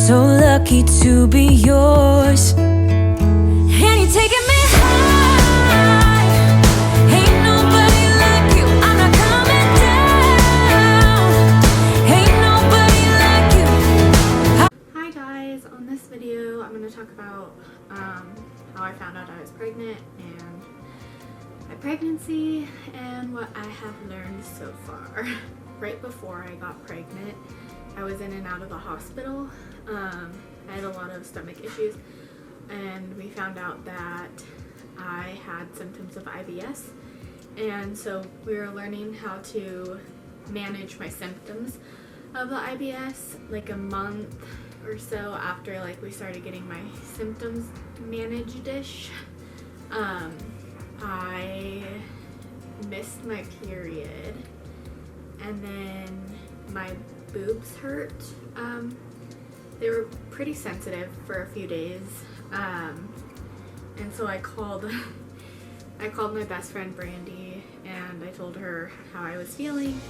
so lucky to be yours. And you're taking me high. Ain't nobody like you. I'm not coming down. Ain't nobody like you. Hi guys, on this video I'm going to talk about how I found out I was pregnant and my pregnancy and what I have learned so far. Right before I got pregnant, I was in and out of the hospital. I had a lot of stomach issues and we found out that I had symptoms of IBS, and so we were learning how to manage my symptoms of the IBS like a month or so after we started getting my symptoms managed-ish. I missed my period and then my boobs hurt. They were pretty sensitive for a few days, and so I called my best friend Brandy and I told her how I was feeling,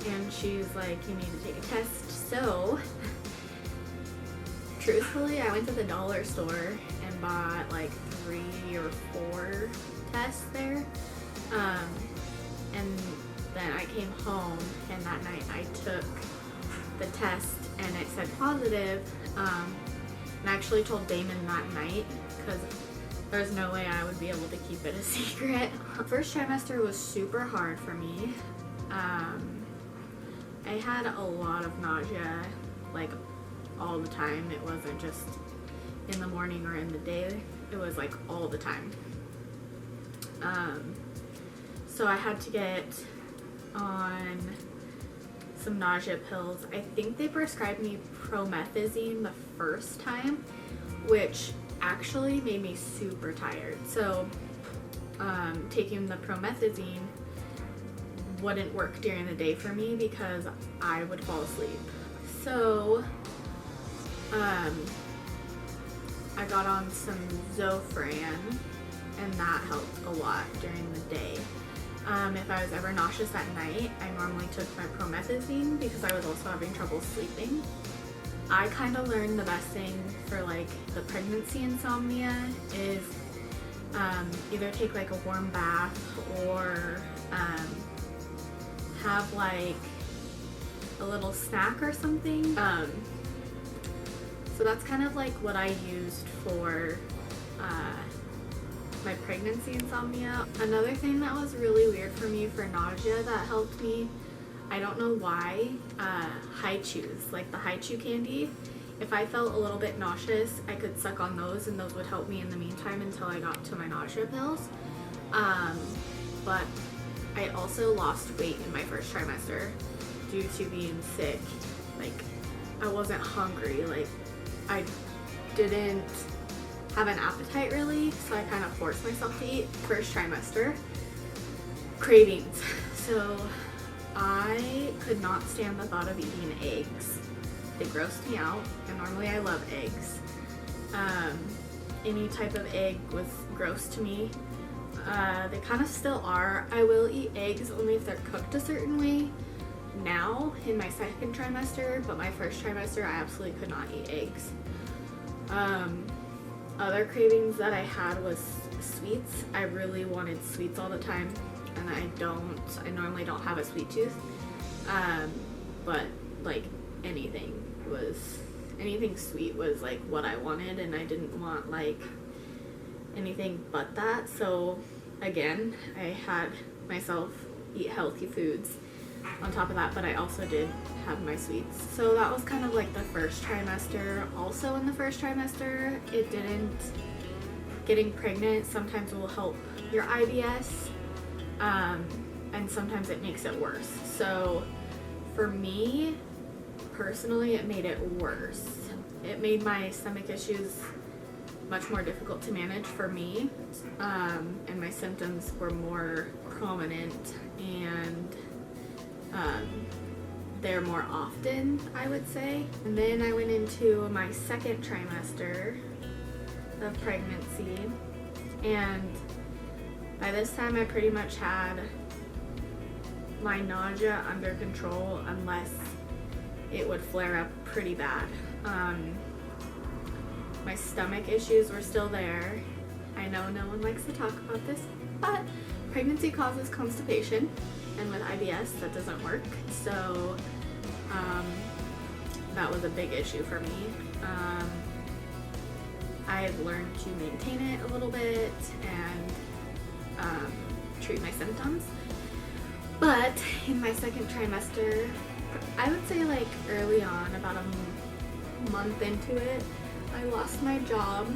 and she's like, you need to take a test. So truthfully, I went to the dollar store and bought like 3 or 4 tests there, and then I came home and that night I took the test and it said positive, and I actually told Damon that night because there's no way I would be able to keep it a secret. First trimester was super hard for me. I had a lot of nausea like all the time. It wasn't just in the morning or in the day, it was like all the time. So I had to get on some nausea pills. I think they prescribed me promethazine the first time, which actually made me super tired. So taking the promethazine wouldn't work during the day for me because I would fall asleep. So I got on some Zofran and that helped a lot during the day. If I was ever nauseous at night, I normally took my promethazine because I was also having trouble sleeping. I kind of learned the best thing for like the pregnancy insomnia is either take like a warm bath or have like a little snack or something. So that's kind of like what I used for my pregnancy insomnia. Another thing that was really weird for me for nausea that helped me, I don't know why, Hi-Chews, like the Hi-Chew candy. If I felt a little bit nauseous, I could suck on those and those would help me in the meantime until I got to my nausea pills. But I also lost weight in my first trimester due to being sick. Like, I wasn't hungry, like I didn't have an appetite really, so I kind of forced myself to eat. First trimester, cravings. So I could not stand the thought of eating eggs. They grossed me out, and normally I love eggs. Any type of egg was gross to me. They kind of still are. I will eat eggs only if they're cooked a certain way now in my second trimester, but my first trimester I absolutely could not eat eggs. Other cravings that I had was sweets. I really wanted sweets all the time, and I normally don't have a sweet tooth, but like anything sweet was like what I wanted, and I didn't want like anything but that. So again, I had myself eat healthy foods on top of that, but I also did have my sweets. So that was kind of like the first trimester. Also in the first trimester, getting pregnant sometimes will help your IBS, and sometimes it makes it worse. So for me personally, it made it worse. It made my stomach issues much more difficult to manage for me, and my symptoms were more prominent, and they're more often, I would say. And then I went into my second trimester of pregnancy, and by this time I pretty much had my nausea under control, unless it would flare up pretty bad. My stomach issues were still there. I know no one likes to talk about this, but pregnancy causes constipation, and with IBS that doesn't work. So that was a big issue for me. I've learned to maintain it a little bit and treat my symptoms. But in my second trimester, I would say like early on, about a month into it, I lost my job.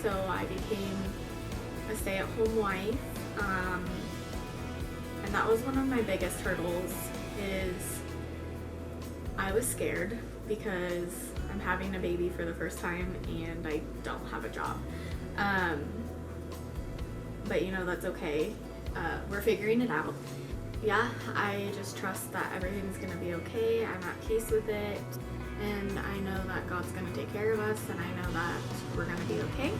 So I became a stay-at-home wife. And that was one of my biggest hurdles. Is I was scared because I'm having a baby for the first time and I don't have a job. But you know, that's okay. We're figuring it out. Yeah, I just trust that everything's gonna be okay. I'm at peace with it, and I know that God's gonna take care of us, and I know that we're gonna be okay.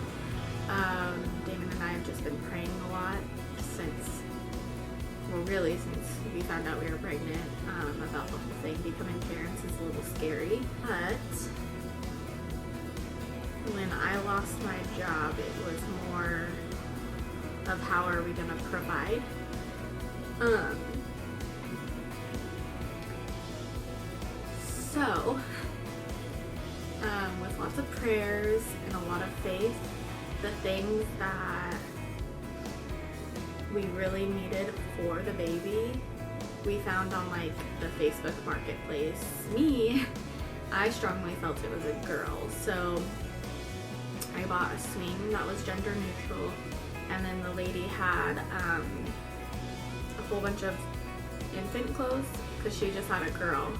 Damon and I have just been praying a lot since we found out we were pregnant. About the whole thing. Becoming parents is a little scary, but when I lost my job, it was more of how are we gonna provide. So, with lots of prayers and a lot of faith, the things that we really needed for the baby, we found on like the Facebook marketplace. I strongly felt it was a girl, so I bought a swing that was gender neutral, and then the lady had a whole bunch of infant clothes because she just had a girl,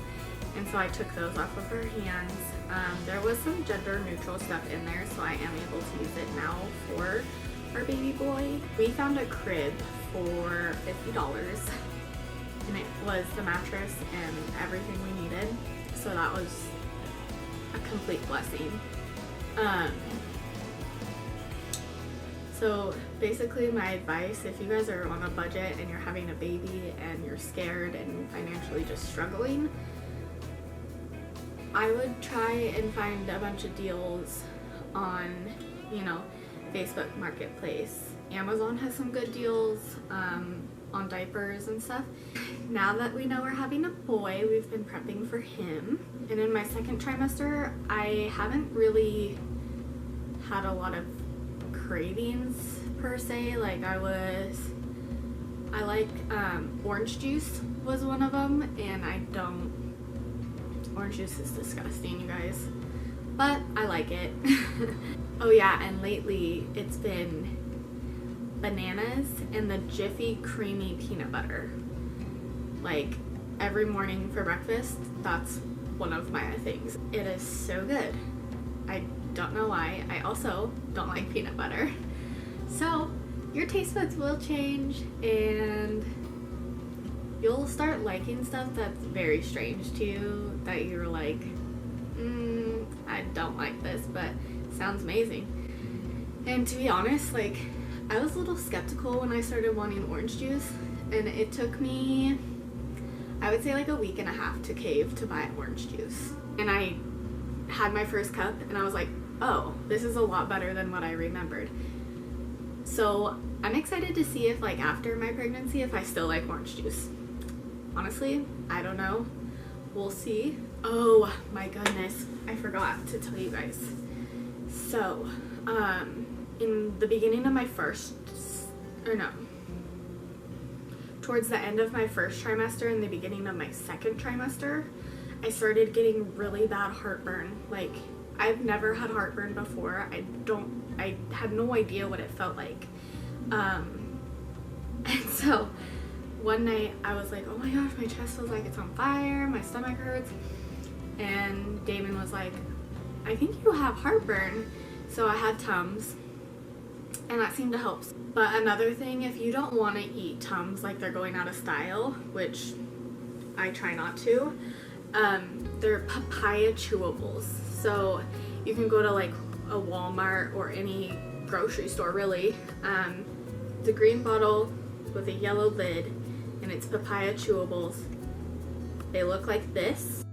and so I took those off of her hands. There was some gender neutral stuff in there, so I am able to use it now for our baby boy. We found a crib for $50, and it was the mattress and everything we needed, so that was a complete blessing. So basically my advice, if you guys are on a budget and you're having a baby and you're scared and financially just struggling, I would try and find a bunch of deals on, Facebook Marketplace. Amazon has some good deals on diapers and stuff. Now that we know we're having a boy, we've been prepping for him. And in my second trimester, I haven't really had a lot of cravings per se. Like I like orange juice was one of them, and orange juice is disgusting, you guys, but I like it. Oh yeah, and lately it's been bananas and the Jiffy creamy peanut butter. Like every morning for breakfast, that's one of my things. It is so good. I don't know why. I also don't like peanut butter. So your taste buds will change and you'll start liking stuff that's very strange to you, that you're like, I don't like this, but it sounds amazing. And to be honest, like, I was a little skeptical when I started wanting orange juice, and it took me, I would say like a week and a half to cave to buy orange juice. And I had my first cup and I was like, oh, this is a lot better than what I remembered. So I'm excited to see if, like, after my pregnancy, if I still like orange juice. Honestly, I don't know. We'll see. Oh my goodness, I forgot to tell you guys. So, in the beginning of my towards the end of my first trimester and the beginning of my second trimester, I started getting really bad heartburn. Like, I've never had heartburn before. I had no idea what it felt like. And so one night I was like, oh my gosh, my chest feels like it's on fire, my stomach hurts. And Damon was like, I think you have heartburn. So I had Tums, and that seemed to help. But another thing, if you don't want to eat Tums like they're going out of style, which I try not to, they're papaya chewables. So you can go to like a Walmart or any grocery store really. It's a green bottle with a yellow lid, and it's papaya chewables. They look like this.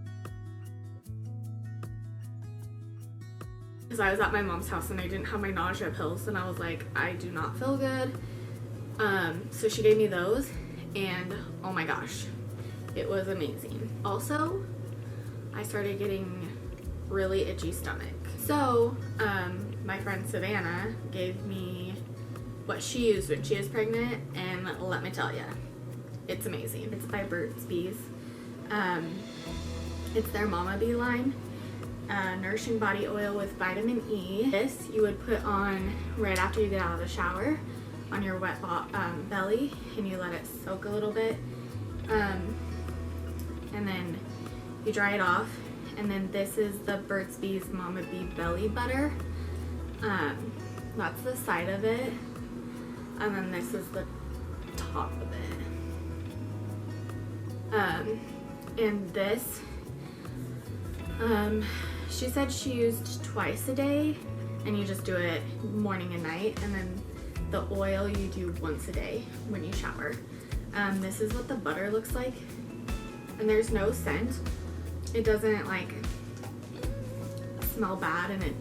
Because I was at my mom's house and I didn't have my nausea pills, and I was like, I do not feel good. So she gave me those, and oh my gosh, it was amazing. Also, I started getting really itchy stomach. So, my friend Savannah gave me what she used when she was pregnant, and let me tell you, it's amazing. It's by Burt's Bees. It's their Mama Bee line. Nourishing body oil with vitamin E. This you would put on right after you get out of the shower on your wet belly, and you let it soak a little bit. And then you dry it off. And then this is the Burt's Bees Mama Bee Belly Butter. That's the side of it. And then this is the top of it. And this, she said she used twice a day, and you just do it morning and night. And then the oil you do once a day when you shower. This is what the butter looks like. And there's no scent. It doesn't like smell bad, and it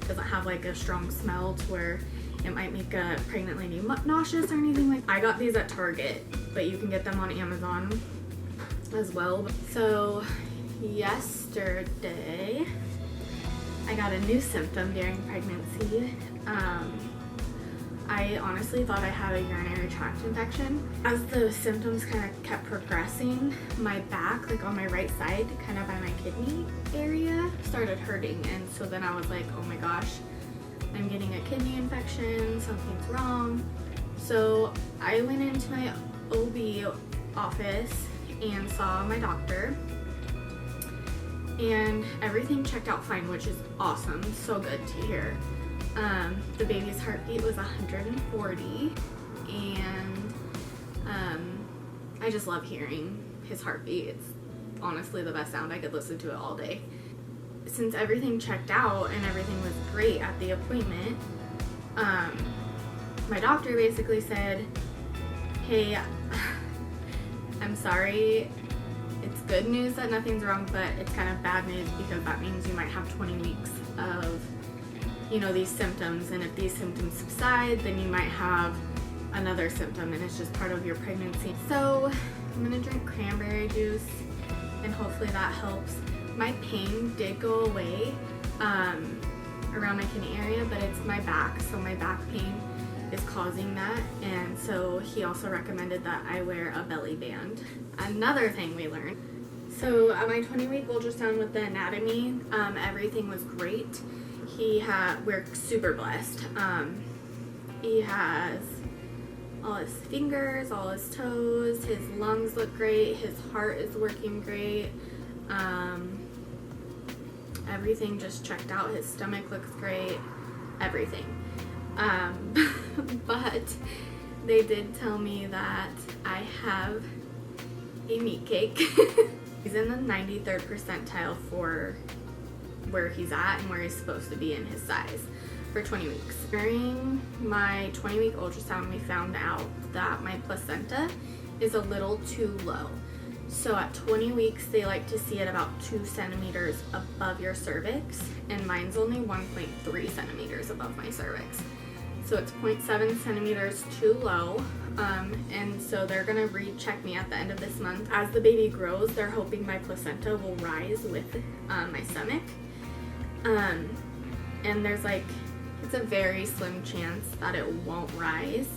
doesn't have like a strong smell to where it might make a pregnant lady nauseous or anything like that. I got these at Target, but you can get them on Amazon as well. So yesterday I got a new symptom during pregnancy. I honestly thought I had a urinary tract infection. As the symptoms kind of kept progressing, my back, like on my right side, kind of by my kidney area, started hurting. And so then I was like, oh my gosh, I'm getting a kidney infection, something's wrong. So I went into my OB office and saw my doctor, and everything checked out fine, which is awesome, so good to hear. The baby's heartbeat was 140, and I just love hearing his heartbeat. It's honestly the best sound. I could listen to it all day. Since everything checked out and everything was great at the appointment, my doctor basically said, hey, I'm sorry, it's good news that nothing's wrong, but it's kind of bad news because that means you might have 20 weeks of, you know, these symptoms, and if these symptoms subside, then you might have another symptom, and it's just part of your pregnancy. So I'm gonna drink cranberry juice, and hopefully that helps. My pain did go away around my kidney area, but it's my back, so my back pain is causing that, and so he also recommended that I wear a belly band. Another thing we learned. So at my 20-week ultrasound with the anatomy, everything was great. We're super blessed. He has all his fingers, all his toes, his lungs look great, his heart is working great. Everything just checked out. His stomach looks great, everything. But they did tell me that I have a meat cake. He's in the 93rd percentile for where he's at and where he's supposed to be in his size for 20 weeks. During my 20-week ultrasound, we found out that my placenta is a little too low. So at 20 weeks, they like to see it about 2 centimeters above your cervix, and mine's only 1.3 centimeters above my cervix. So it's 0.7 centimeters too low, and so they're gonna recheck me at the end of this month. As the baby grows, they're hoping my placenta will rise with my stomach. And there's like, it's a very slim chance that it won't rise,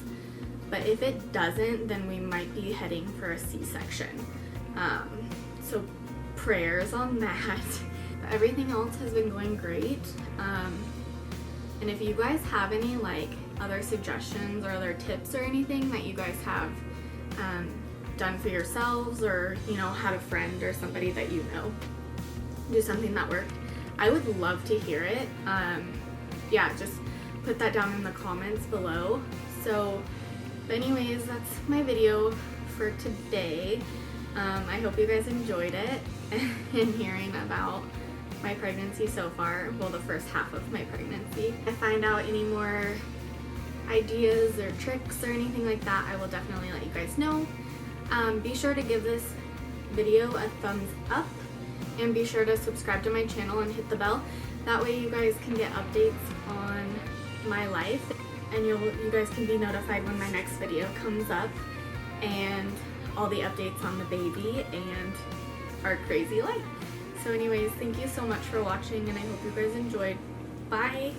but if it doesn't, then we might be heading for a C-section. So prayers on that. Everything else has been going great. And if you guys have any like other suggestions or other tips or anything that you guys have done for yourselves, or you know, had a friend or somebody that you know do something that worked, I would love to hear it. Yeah, just put that down in the comments below. So, but anyways, that's my video for today. I hope you guys enjoyed it and hearing about my pregnancy so far. Well, the first half of my pregnancy. If I find out any more ideas or tricks or anything like that, I will definitely let you guys know. Be sure to give this video a thumbs up, and be sure to subscribe to my channel and hit the bell. That way you guys can get updates on my life, and you guys can be notified when my next video comes up, and all the updates on the baby and our crazy life. So anyways, thank you so much for watching, and I hope you guys enjoyed. Bye!